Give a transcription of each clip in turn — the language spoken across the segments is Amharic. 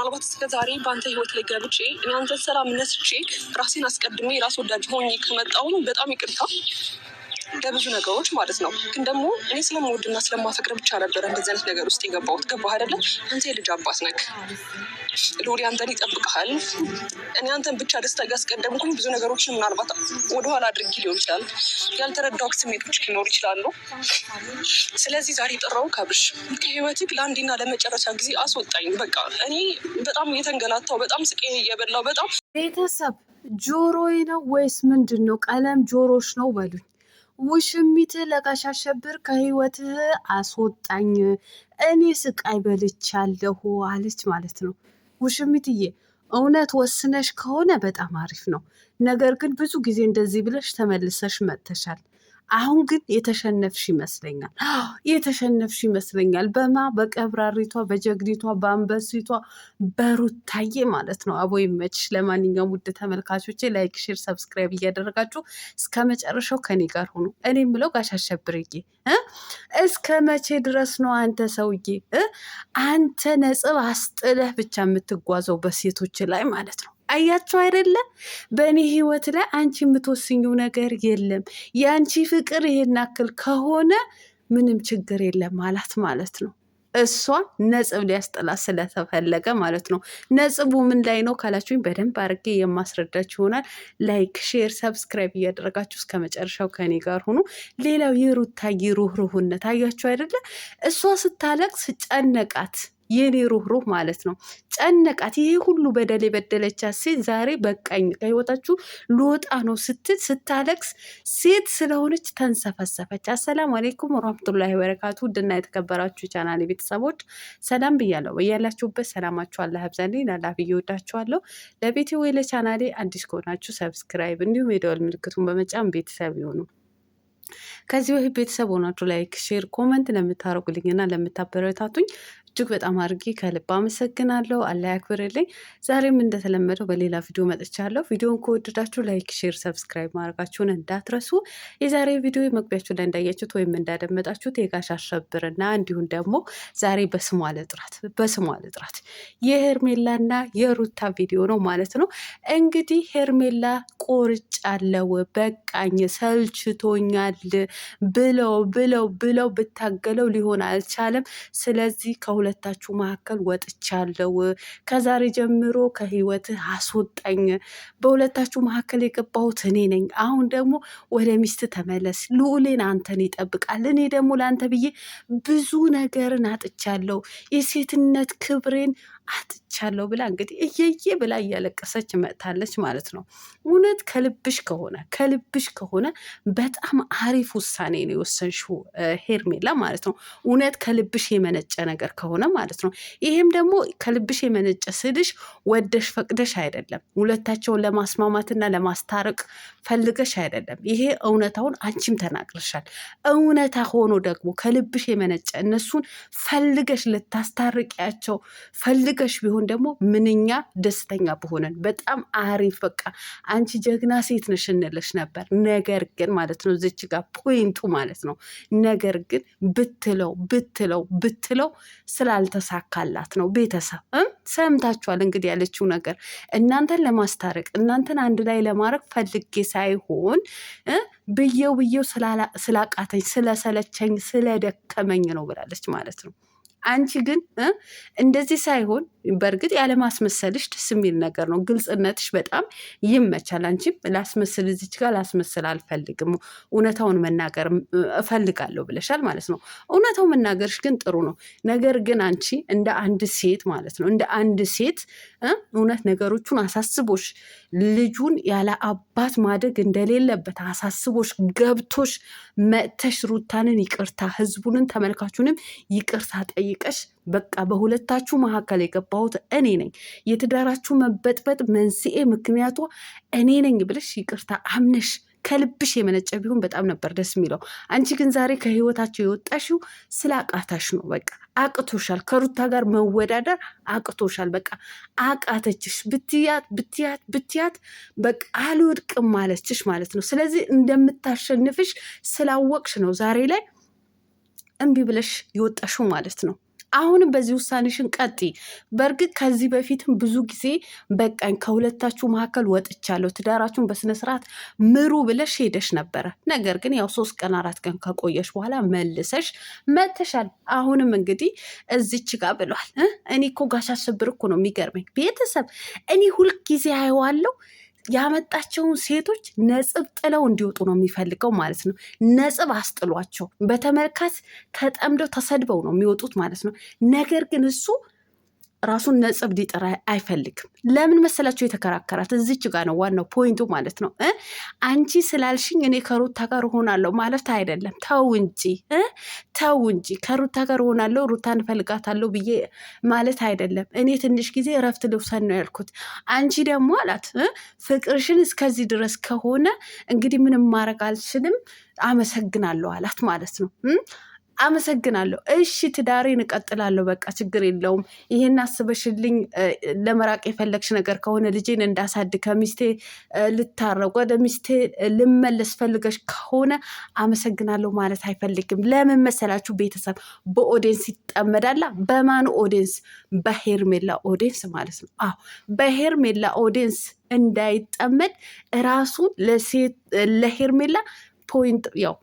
ምናልባት እስከዛሬ በአንተ ህይወት ላይ ገብቼ እኔ አንተን ሰላም ነስቼ ራሴን አስቀድሜ ራስ ወዳጅ ሆኜ ከመጣሁኝ በጣም ይቅርታ ለብዙ ነገሮች ማለት ነው። ግን ደግሞ እኔ ስለምወድና ስለማፈቅር ብቻ ነበረ እንደዚህ አይነት ነገር ውስጥ የገባሁት። ገባህ አይደለ? አንተ የልጅ አባት ነህ። ሎሪ አንተን ይጠብቅሃል። እኔ አንተን ብቻ ደስታ ያስቀደምኩኝ ብዙ ነገሮችን ምናልባት ወደኋላ አድርጊ ሊሆን ይችላል። ያልተረዳሁት ስሜቶች ሊኖሩ ይችላሉ። ስለዚህ ዛሬ ጠራው ካብሽ ከህይወትህ ለአንዴና ለመጨረሻ ጊዜ አስወጣኝ። በቃ እኔ በጣም እየተንገላታው በጣም ስቄ እየበላው በጣም ቤተሰብ ጆሮዬ ነው ወይስ ምንድን ነው? ቀለም ጆሮሽ ነው በሉኝ። ውሽሚት ለጋሽ አሸብር ከህይወትህ አስወጣኝ፣ እኔ ስቃይ በልቻለሁ አለች ማለት ነው። ውሽሚትዬ እውነት ወስነሽ ከሆነ በጣም አሪፍ ነው። ነገር ግን ብዙ ጊዜ እንደዚህ ብለሽ ተመልሰሽ መጥተሻል። አሁን ግን የተሸነፍሽ ይመስለኛል። የተሸነፍሽ ይመስለኛል። በቀብራሪቷ፣ በጀግኒቷ፣ በአንበሲቷ በሩታዬ ማለት ነው። አቦ ይመችሽ። ለማንኛውም ውድ ተመልካቾቼ ላይክ፣ ሼር፣ ሰብስክራይብ እያደረጋችሁ እስከ መጨረሻው ከኔ ጋር ሆኑ። እኔ የምለው ጋሽ አሸብርዬ እስከ መቼ ድረስ ነው አንተ ሰውዬ አንተ ነጥብ አስጥለህ ብቻ የምትጓዘው በሴቶች ላይ ማለት ነው? አያቸው አይደለ? በእኔ ህይወት ላይ አንቺ የምትወስኝው ነገር የለም። የአንቺ ፍቅር ይሄን ያክል ከሆነ ምንም ችግር የለም አላት ማለት ነው። እሷ ነጥብ ሊያስጥላት ስለተፈለገ ማለት ነው። ነጥቡ ምን ላይ ነው ካላችሁኝ በደንብ አድርጌ የማስረዳችሁ ይሆናል። ላይክ፣ ሼር፣ ሰብስክራይብ እያደረጋችሁ እስከ መጨረሻው ከኔ ጋር ሁኑ። ሌላው የሩታዬ ሩህሩህነት አያችሁ አይደለ? እሷ ስታለቅስ ጨነቃት። የኔ ሩህሩህ ማለት ነው። ጨነቃት። ይሄ ሁሉ በደል የበደለቻት ሴት ዛሬ በቃኝ ከህይወታችሁ ልወጣ ነው ስትል ስታለቅስ ሴት ስለሆነች ተንሰፈሰፈች። አሰላሙ አሌይኩም ወራህመቱላሂ ወበረካቱ። ውድና የተከበራችሁ ቻናሌ ቤተሰቦች ሰላም ብያለሁ። በያላችሁበት ሰላማችሁ አላህ ያብዛልኝ። ላላህ ብዬ ወዳችኋለሁ። ለቤቴ ወይ ለቻናሌ አዲስ ከሆናችሁ ሰብስክራይብ እንዲሁም የደወል ምልክቱን በመጫን ቤተሰብ ይሆኑ። ከዚህ በፊት ቤተሰብ ሆናችሁ ላይክ፣ ሼር፣ ኮመንት ለምታደርጉልኝና ለምታበረታቱኝ እጅግ በጣም አድርጌ ከልብ አመሰግናለሁ። አላህ ያክብርልኝ። ዛሬም እንደተለመደው በሌላ ቪዲዮ መጥቻለሁ። ቪዲዮን ከወደዳችሁ ላይክ፣ ሼር፣ ሰብስክራይብ ማድረጋችሁን እንዳትረሱ። የዛሬ ቪዲዮ መግቢያችሁ ላይ እንዳያችሁት ወይም እንዳደመጣችሁት የጋሽ አሸብርና እንዲሁም ደግሞ ዛሬ በስሟ ልጥራት የሄርሜላና የሩታ ቪዲዮ ነው ማለት ነው። እንግዲህ ሄርሜላ ቆርጫለው፣ በቃኝ፣ ሰልችቶኛል ብለው ብታገለው ሊሆን አልቻለም። ስለዚህ ከሁለታችሁ መካከል ወጥቻለሁ። ከዛሬ ጀምሮ ከህይወትህ አስወጣኝ። በሁለታችሁ መካከል የገባሁት እኔ ነኝ። አሁን ደግሞ ወደ ሚስት ተመለስ። ልዑሌን አንተን ይጠብቃል። እኔ ደግሞ ለአንተ ብዬ ብዙ ነገርን አጥቻለሁ። የሴትነት ክብሬን አጥቻለሁ ብላ እንግዲህ እየየ ብላ እያለቀሰች መጥታለች ማለት ነው። እውነት ከልብሽ ከሆነ በጣም አሪፍ ውሳኔ ነው የወሰንሽው ሄርሜላ ማለት ነው። እውነት ከልብሽ የመነጨ ነገር ከሆነ ማለት ነው። ይሄም ደግሞ ከልብሽ የመነጨ ስልሽ ወደሽ ፈቅደሽ አይደለም። ሁለታቸውን ለማስማማትና ለማስታረቅ ፈልገሽ አይደለም። ይሄ እውነታውን አንቺም ተናግረሻል። እውነታ ሆኖ ደግሞ ከልብሽ የመነጨ እነሱን ፈልገሽ ልታስታርቂያቸው ፈልገሽ ቢሆን ደግሞ ምንኛ ደስተኛ በሆነን። በጣም አሪፍ በቃ አንቺ ጀግና ሴት ነሽ እንልሽ ነበር። ነገር ግን ማለት ነው እዚች ጋር ፖይንቱ ማለት ነው። ነገር ግን ብትለው ስላልተሳካላት ነው። ቤተሰብ ሰምታችኋል እንግዲህ ያለችው ነገር። እናንተን ለማስታረቅ እናንተን አንድ ላይ ለማድረግ ፈልጌ ሳይሆን ብዬው ስላቃተኝ፣ ስለሰለቸኝ፣ ስለደከመኝ ነው ብላለች ማለት ነው። አንቺ ግን እንደዚህ ሳይሆን በእርግጥ ያለማስመሰልሽ ደስ የሚል ነገር ነው። ግልጽነትሽ በጣም ይመቻል። አንቺም ላስመስል እዚች ጋር ላስመስል አልፈልግም፣ እውነታውን መናገር እፈልጋለሁ ብለሻል ማለት ነው። እውነታው መናገርሽ ግን ጥሩ ነው። ነገር ግን አንቺ እንደ አንድ ሴት ማለት ነው እንደ አንድ ሴት እውነት ነገሮቹን አሳስቦሽ ልጁን ያለ አባት ማደግ እንደሌለበት አሳስቦሽ ገብቶሽ መጥተሽ ሩታንን ይቅርታ ህዝቡንን ተመልካቹንም ይቅርታ ጠይቀሽ በቃ በሁለታችሁ መካከል የገባሁት እኔ ነኝ፣ የትዳራችሁ መበጥበጥ መንስኤ ምክንያቷ እኔ ነኝ ብለሽ ይቅርታ አምነሽ ከልብሽ የመነጨ ቢሆን በጣም ነበር ደስ የሚለው። አንቺ ግን ዛሬ ከህይወታቸው የወጣሽው ስላቃታሽ ነው። በቃ አቅቶሻል። ከሩታ ጋር መወዳደር አቅቶሻል። በቃ አቃተችሽ። ብትያት በቃ አልወድቅም ማለችሽ ማለት ነው። ስለዚህ እንደምታሸንፍሽ ስላወቅሽ ነው ዛሬ ላይ እምቢ ብለሽ የወጣሽው ማለት ነው። አሁንም በዚህ ውሳኔሽን ቀጥይ። በእርግጥ ከዚህ በፊትም ብዙ ጊዜ በቃኝ ከሁለታችሁ መካከል ወጥቻለሁ፣ ትዳራችሁን በስነስርዓት ምሩ ብለሽ ሄደሽ ነበረ። ነገር ግን ያው 3 ቀን 4 ቀን ከቆየሽ በኋላ መልሰሽ መተሻል። አሁንም እንግዲህ እዚች ጋር ብሏል። እኔ እኮ ጋሽ አሸብር እኮ ነው የሚገርመኝ ቤተሰብ፣ እኔ ሁልጊዜ አየዋለሁ ያመጣቸውን ሴቶች ነጥብ ጥለው እንዲወጡ ነው የሚፈልገው ማለት ነው። ነጥብ አስጥሏቸው በተመልካች ተጠምደው ተሰድበው ነው የሚወጡት ማለት ነው። ነገር ግን እሱ ራሱን ነጥብ ሊጥር አይፈልግም። ለምን መሰላችሁ የተከራከራት? እዚች ጋር ነው ዋናው ፖይንቱ ማለት ነው። አንቺ ስላልሽኝ እኔ ከሩታ ጋር እሆናለሁ ማለት አይደለም። ተው እንጂ ከሩታ ጋር እሆናለሁ ሩታን እፈልጋታለሁ ብዬ ማለት አይደለም። እኔ ትንሽ ጊዜ እረፍት ልውሰድ ነው ያልኩት። አንቺ ደግሞ አላት ፍቅርሽን እስከዚህ ድረስ ከሆነ እንግዲህ ምንም ማድረግ አልችልም፣ አመሰግናለሁ አላት ማለት ነው። አመሰግናለሁ። እሺ ትዳሬን እቀጥላለሁ፣ በቃ ችግር የለውም። ይሄን አስበሽልኝ ለመራቅ የፈለግሽ ነገር ከሆነ ልጄን እንዳሳድ ከሚስቴ ልታረቅ ወደ ሚስቴ ልመለስ ፈልገሽ ከሆነ አመሰግናለሁ ማለት አይፈልግም። ለምን መሰላችሁ ቤተሰብ? በኦዲየንስ ይጠመዳላ። በማን ኦዲየንስ? በሄርሜላ ኦዲየንስ ማለት ነው። አዎ በሄርሜላ ኦዲየንስ እንዳይጠመድ ራሱን ለሄርሜላ ፖይንት ያው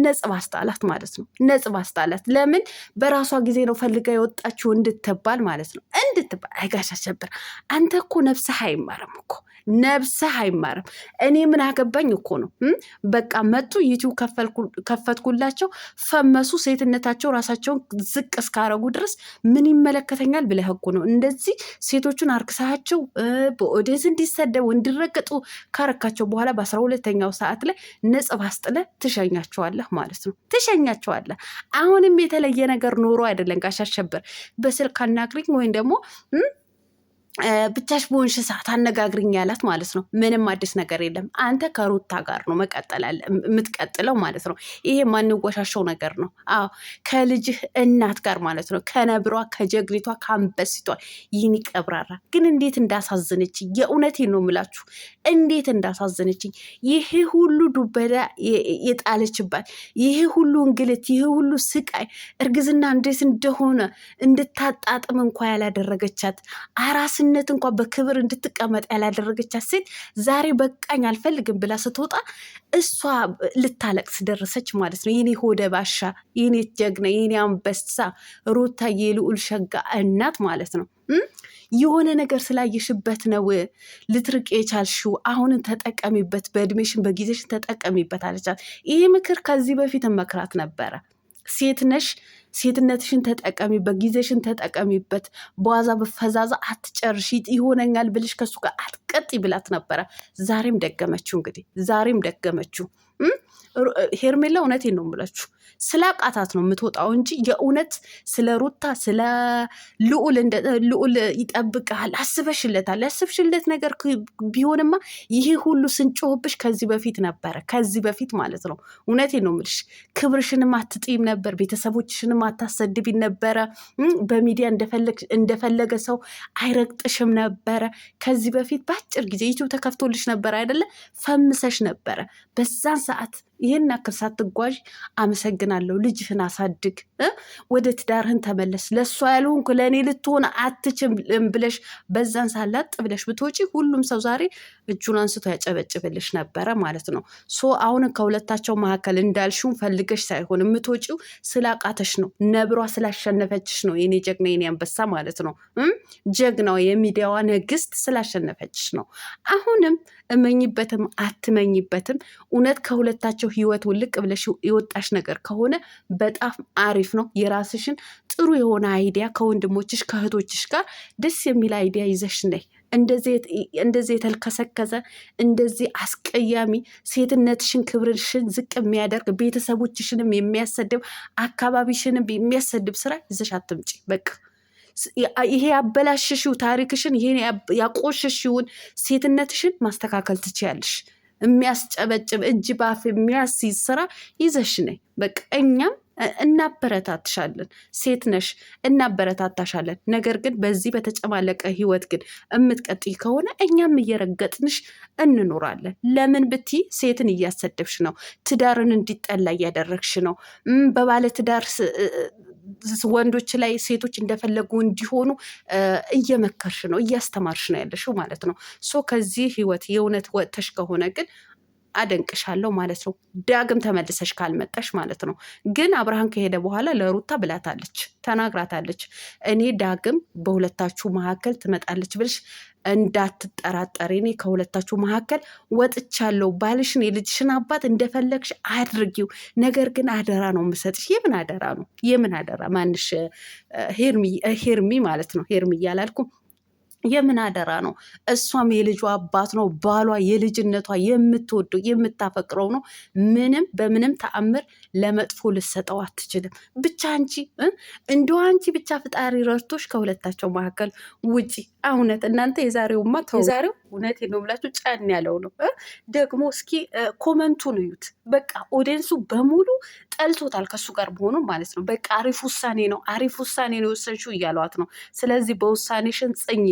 ነጥብ አስጣላት ማለት ነው። ነጥብ አስጣላት። ለምን? በራሷ ጊዜ ነው ፈልጋ የወጣችው እንድትባል ማለት ነው። እንድትባል አይጋሽ አሸብር አንተ እኮ ነፍስህ አይማርም እኮ ነፍስህ አይማርም። እኔ ምን አገባኝ እኮ ነው። በቃ መጡ ዩቲዩብ ከፈትኩላቸው ፈመሱ፣ ሴትነታቸው ራሳቸውን ዝቅ እስካረጉ ድረስ ምን ይመለከተኛል ብለህ እኮ ነው እንደዚህ ሴቶቹን አርክሳቸው በኦዲየንስ እንዲሰደቡ እንዲረገጡ ካረካቸው በኋላ በ12ኛው ሰዓት ላይ ነጥብ አስጥለ ትሸኛቸዋለህ ማለት ነው። ትሸኛቸዋለህ። አሁንም የተለየ ነገር ኖሮ አይደለም ጋሽ አሸብር በስልክ አናግሪኝ ወይም ደግሞ ብቻሽ በሆንሽ ሰዓት አነጋግርኝ ያላት ማለት ነው። ምንም አዲስ ነገር የለም። አንተ ከሩታ ጋር ነው የምትቀጥለው ማለት ነው። ይሄ ማንወሻሸው ነገር ነው። አዎ ከልጅህ እናት ጋር ማለት ነው። ከነብሯ ከጀግሪቷ ከአንበሲቷ ይህን ይቀብራራ ግን እንዴት እንዳሳዘነችኝ የእውነቴን ነው የምላችሁ። እንዴት እንዳሳዘነችኝ ይሄ ሁሉ ዱበዳ የጣለችባት ይሄ ሁሉ እንግልት ይሄ ሁሉ ስቃይ እርግዝና እንዴት እንደሆነ እንድታጣጥም እንኳ ያላደረገቻት አራስ ነት እንኳን በክብር እንድትቀመጥ ያላደረገቻት ሴት ዛሬ በቃኝ አልፈልግም ብላ ስትወጣ እሷ ልታለቅስ ደረሰች ማለት ነው። የኔ ሆደ ባሻ፣ የኔ ጀግና፣ የኔ አንበሳ ሩታ የልዑል ሸጋ እናት ማለት ነው። የሆነ ነገር ስላየሽበት ነው ልትርቅ የቻልሽው። አሁንን ተጠቀሚበት፣ በእድሜሽን በጊዜሽን ተጠቀሚበት አለቻት። ይህ ምክር ከዚህ በፊት መክራት ነበረ። ሴት ነሽ፣ ሴትነትሽን ተጠቀሚበት፣ ጊዜሽን ተጠቀሚበት፣ በዋዛ በፈዛዛ አትጨርሺ፣ ይሆነኛል ብልሽ ከሱ ጋር አትቀጥ ብላት ነበረ። ዛሬም ደገመችው። እንግዲህ ዛሬም ደገመችው። ሄርሜላ እውነቴን ነው የምላችሁ ስላቃታት ነው የምትወጣው እንጂ የእውነት ስለ ሩታ ስለ ልዑል ይጠብቃል አስበሽለታል። ያስብሽለት ነገር ቢሆንማ ይሄ ሁሉ ስንጮህብሽ ከዚህ በፊት ነበረ። ከዚህ በፊት ማለት ነው። እውነቴን ነው የምልሽ ክብርሽንም አትጥይም ነበር፣ ቤተሰቦችሽንም አታሰድቢ ነበረ፣ በሚዲያ እንደፈለገ ሰው አይረግጥሽም ነበረ። ከዚህ በፊት በአጭር ጊዜ ዩቲዩብ ተከፍቶልሽ ነበር አይደለ? ፈምሰሽ ነበረ። በዛን ሰዓት ይህን ያክል ሳትጓዥ አመሰግናለሁ፣ ልጅህን አሳድግ፣ ወደ ትዳርህን ተመለስ፣ ለእሷ ያልሆንኩ ለእኔ ልትሆን አትችልም ብለሽ በዛን ሳላጥ ብለሽ ብትወጪ ሁሉም ሰው ዛሬ እጁን አንስቶ ያጨበጭብልሽ ነበረ ማለት ነው። ሶ አሁን ከሁለታቸው መካከል እንዳልሽውን ፈልገሽ ሳይሆን የምትወጪው ስላቃተሽ ነው። ነብሯ ስላሸነፈችሽ ነው። የኔ ጀግና የኔ አንበሳ ማለት ነው። ጀግናው የሚዲያዋ ንግስት ስላሸነፈችሽ ነው። አሁንም እመኝበትም አትመኝበትም እውነት ከሁለታቸው ህይወት ውልቅ ብለሽ የወጣሽ ነገር ከሆነ በጣም አሪፍ ነው። የራስሽን ጥሩ የሆነ አይዲያ ከወንድሞችሽ ከእህቶችሽ ጋር ደስ የሚል አይዲያ ይዘሽ ነይ። እንደዚህ የተልከሰከሰ እንደዚህ አስቀያሚ ሴትነትሽን ክብርሽን ዝቅ የሚያደርግ ቤተሰቦችሽንም የሚያሰድብ አካባቢሽንም የሚያሰድብ ስራ ይዘሽ አትምጪ። በቃ ይሄ ያበላሽሽው ታሪክሽን ይሄን ያቆሽሽውን ሴትነትሽን ማስተካከል ትችያለሽ። የሚያስጨበጭብ እጅ ባፍ የሚያስይዝ ስራ ይዘሽ ነይ። በቃ እኛም እናበረታትሻለን። ሴት ነሽ፣ እናበረታታሻለን። ነገር ግን በዚህ በተጨማለቀ ህይወት ግን የምትቀጥይ ከሆነ እኛም እየረገጥንሽ እንኖራለን። ለምን ብቲ ሴትን እያሰደብሽ ነው። ትዳርን እንዲጠላ እያደረግሽ ነው። በባለ ትዳር ወንዶች ላይ ሴቶች እንደፈለጉ እንዲሆኑ እየመከርሽ ነው፣ እያስተማርሽ ነው ያለሽው ማለት ነው። ሶ ከዚህ ህይወት የእውነት ወጥተሽ ከሆነ ግን አደንቅሻለሁ ማለት ነው። ዳግም ተመልሰሽ ካልመጣሽ ማለት ነው። ግን አብርሃም ከሄደ በኋላ ለሩታ ብላታለች፣ ተናግራታለች። እኔ ዳግም በሁለታችሁ መካከል ትመጣለች ብልሽ እንዳትጠራጠሪ፣ እኔ ከሁለታችሁ መካከል ወጥቻለሁ። ባልሽን የልጅሽን አባት እንደፈለግሽ አድርጊው፣ ነገር ግን አደራ ነው የምሰጥሽ። የምን አደራ ነው? የምን አደራ? ማንሽ ሄርሚ ማለት ነው። ሄርሚ እያላልኩም የምን አደራ ነው? እሷም የልጇ አባት ነው ባሏ፣ የልጅነቷ የምትወደው የምታፈቅረው ነው። ምንም በምንም ተአምር ለመጥፎ ልሰጠው አትችልም። ብቻ አንቺ ብቻ ፍጣሪ ረድቶሽ ከሁለታቸው መካከል ውጪ። እውነት እናንተ የዛሬውማ የዛሬው እውነት ነው ብላችሁ ጫን ያለው ነው። ደግሞ እስኪ ኮመንቱን እዩት። በቃ ኦዲየንሱ በሙሉ ጠልቶታል ከሱ ጋር መሆኑ ማለት ነው። በቃ አሪፍ ውሳኔ ነው የወሰንሽው እያሏት ነው። ስለዚህ በውሳኔሽን ጽኚ።